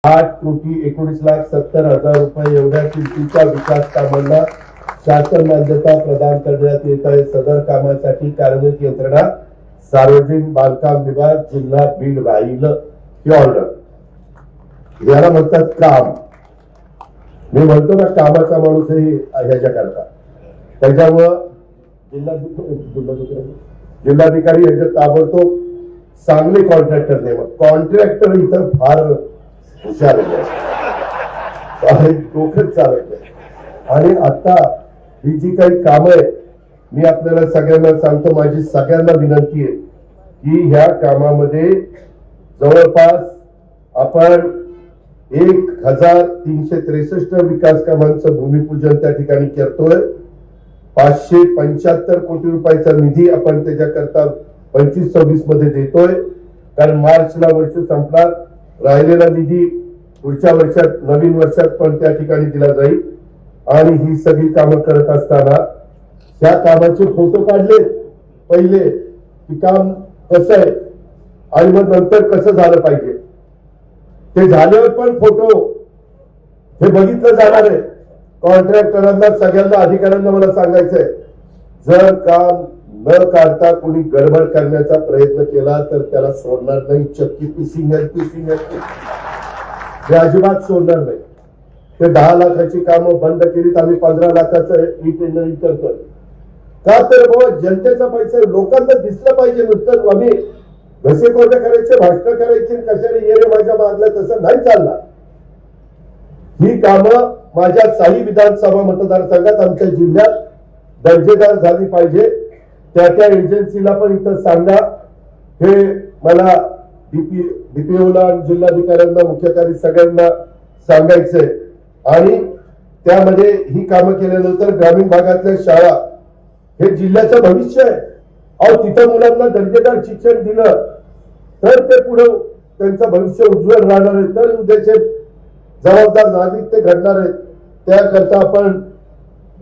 8,19,70,000 रुपये एवढ्या किमतीच्या विकास कामांना शासन मान्यता प्रदान करण्यात येत आहे। सदर कामासाठी कार्यरत यंत्रणा सार्वजनिक बांधकाम विभाग जिल्हा बीड राहील ही ऑर्डर। याला म्हणतात काम। मी म्हणतो ना कामाचा माणूस हे ह्याच्या करता त्याच्यामुळं जिल्हाधिकारी याच्यात ताबडतोब चांगले कॉन्ट्रॅक्टर नेमत। कॉन्ट्रॅक्टर इथं फार हुशार आहे, डोकंच चालत नाही। आणि आता ही जी काही कामं आहे मी आपल्याला सगळ्यांना सांगतो, माझी सगळ्यांना विनंती आहे की ह्या कामामध्ये जवळपास आपण 1,363 विकास कामांचं भूमिपूजन त्या ठिकाणी करतोय। 575 कोटी रुपयाचा निधी आपण त्याच्याकरता 25-26 मध्ये देतोय, कारण मार्चला वर्ष संपणार। राहिलेला निधी पुढच्या वर्षात नवीन वर्षात पण त्या ठिकाणी दिला जाईल। आणि ही सगळी कामं करत असताना त्या कामाचे फोटो काढले पहिले की काम कसं आहे आणि मग नंतर कसं झालं पाहिजे ते झाल्यावर पण फोटो हे बघितलं जाणार आहे। कॉन्ट्रॅक्टरांना सगळ्यांना अधिकाऱ्यांना मला सांगायचंय, जर काम न काढता कोणी गडबड करण्याचा प्रयत्न केला तर त्याला सोडणार नाही। चक्की पिसिंग हे अजिबात सोडणार नाही। ते 10 लाखाची कामं बंद केलीत, आम्ही 15 लाखाचं ई टेंडरिंग करतोय। का तर बाबा जनतेचा पैसा लोकांना दिसला पाहिजे। नुसतं आम्ही घसे कोटे करायचे, भाषण करायचे, कशाने ये रे माझ्या मागल्या तसं नाही चालणार। ही कामं माझ्या 6 विधानसभा मतदारसंघात आमच्या जिल्ह्यात दर्जेदार झाली पाहिजे। त्या एजन्सीला पण इथं सांगा, हे मला डीपीओला जिल्हाधिकाऱ्यांना मुख्याधिकारी सगळ्यांना सांगायचंय। आणि त्यामध्ये ही कामं केल्यानंतर ग्रामीण भागातल्या शाळा हे जिल्ह्याचं भविष्य आहे। अहो तिथं मुलांना दर्जेदार शिक्षण दिलं तर ते पुढे त्यांचं भविष्य उज्ज्वल राहणार आहे, तर उद्याचे जबाबदार नागरिक ते घडणार आहेत। त्याकरता आपण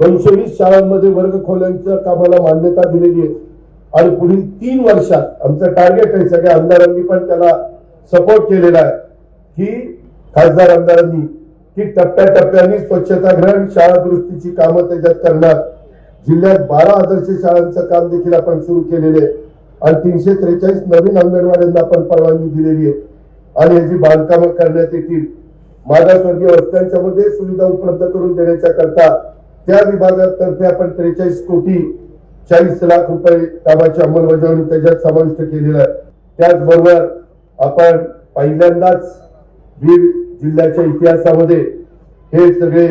220 शाळांमध्ये वर्ग खोल्यांच्या कामाला मान्यता दिलेली आहे। आणि पुढील 3 वर्षात आमचं टार्गेट आहे, सगळ्या आमदारांनी पण त्याला सपोर्ट केलेला आहे की खासदार आमदारांनी की टप्प्याटप्प्याने स्वच्छतागृह शाळा दुरुस्तीची कामं त्याच्यात करणार। जिल्ह्यात 12 आदर्श शाळांचं काम देखील आपण सुरू केलेले आहे आणि 343 नवीन अंगणवाड्यांना आपण परवानगी दिलेली आहे आणि याची बांधकामं करण्यात येतील। मागासवर्गीय वस्त्यांच्या मध्ये सुविधा उपलब्ध करून देण्याच्या करता त्या विभागातर्फे आपण 43 कोटी 40 लाख रुपये कामाची अंमलबजावणी त्याच्यात समाविष्ट केलेला आहे। त्याचबरोबर आपण पहिल्यांदाच बीड जिल्ह्याच्या इतिहासामध्ये हे सगळे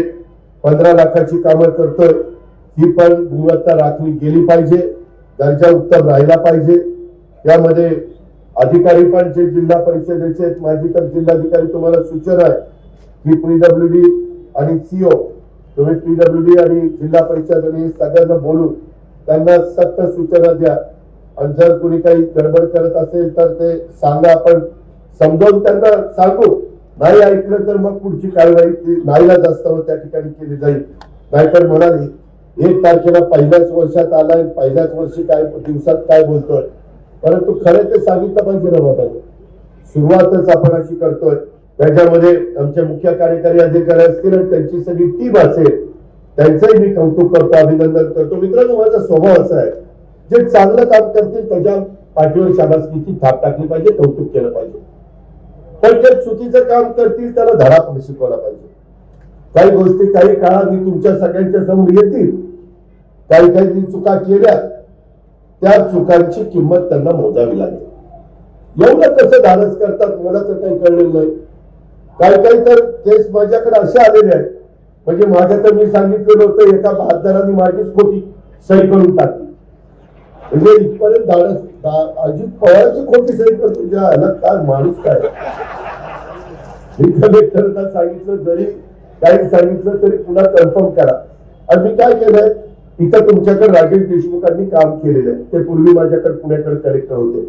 15 लाखाची कामं करतोय। ही पण गुणवत्ता राखली गेली पाहिजे, दर्जा उत्तम राहिला पाहिजे। यामध्ये अधिकारी पण जे जिल्हा परिषदेचे माझी तर जिल्हाधिकारी तुम्हाला सूचना आहे की पीडब्ल्यूडी आणि सीओ तुम्ही पीडब्ल्यूडी आणि जिल्हा परिषद आणि सगळ्यांना बोलून त्यांना सक्त सूचना द्या। आणि जर कोणी काही गडबड करत असेल तर ते सांगा, आपण समजावून त्यांना सांगू। नाही ऐकलं तर मग पुढची कारवाई नाईलाज असताना त्या ठिकाणी केली जाईल। नाहीतर म्हणाली 1 तारखेला पहिल्याच वर्षात आलाय, पहिल्याच वर्षी काय दिवसात काय बोलतोय, परंतु खरं ते सांगितलं पाहिजे ना बाबा। सुरुवातच आपण अशी करतोय, त्याच्यामध्ये आमचे मुख्य कार्यकारी अधिकारी असतील आणि त्यांची सगळी टीम असेल, त्यांचंही मी कौतुक करतो, अभिनंदन करतो। मित्रांनो, माझा स्वभाव असा आहे, जे चांगलं काम करतील त्याच्या पाठीवर शाबासकीची थाप टाकली पाहिजे, कौतुक केलं पाहिजे। पण जे चुकीचं काम करतील त्याला धडा पण शिकवला पाहिजे। काही गोष्टी काही काळाने तुमच्या सगळ्यांच्या समोर येतील, काही चुका केल्या त्या चुकांची किंमत त्यांना मोजावी लागेल। एवढं कसं धाडस करतात मला तर काही कळलेलं नाही। काही तर केस माझ्याकडे असे आलेले आहेत, म्हणजे माझ्या तर मी सांगितलेलं होतं एका बहादरांनी माझीच खोटी सही करून टाकली, म्हणजे इथपर्यंत धाडस। अजित पवारची खोटी सही कर तुझ्या ह्याला काय माणूस काय। मी कलेक्टरला सांगितलं, जरी काही सांगितलं तरी पुन्हा कन्फर्म करा। आणि मी काय केलंय, इथं तुमच्याकडे राजेश देशमुखांनी काम केलेलं आहे, ते पूर्वी माझ्याकडे पुण्याकडे कलेक्टर होते।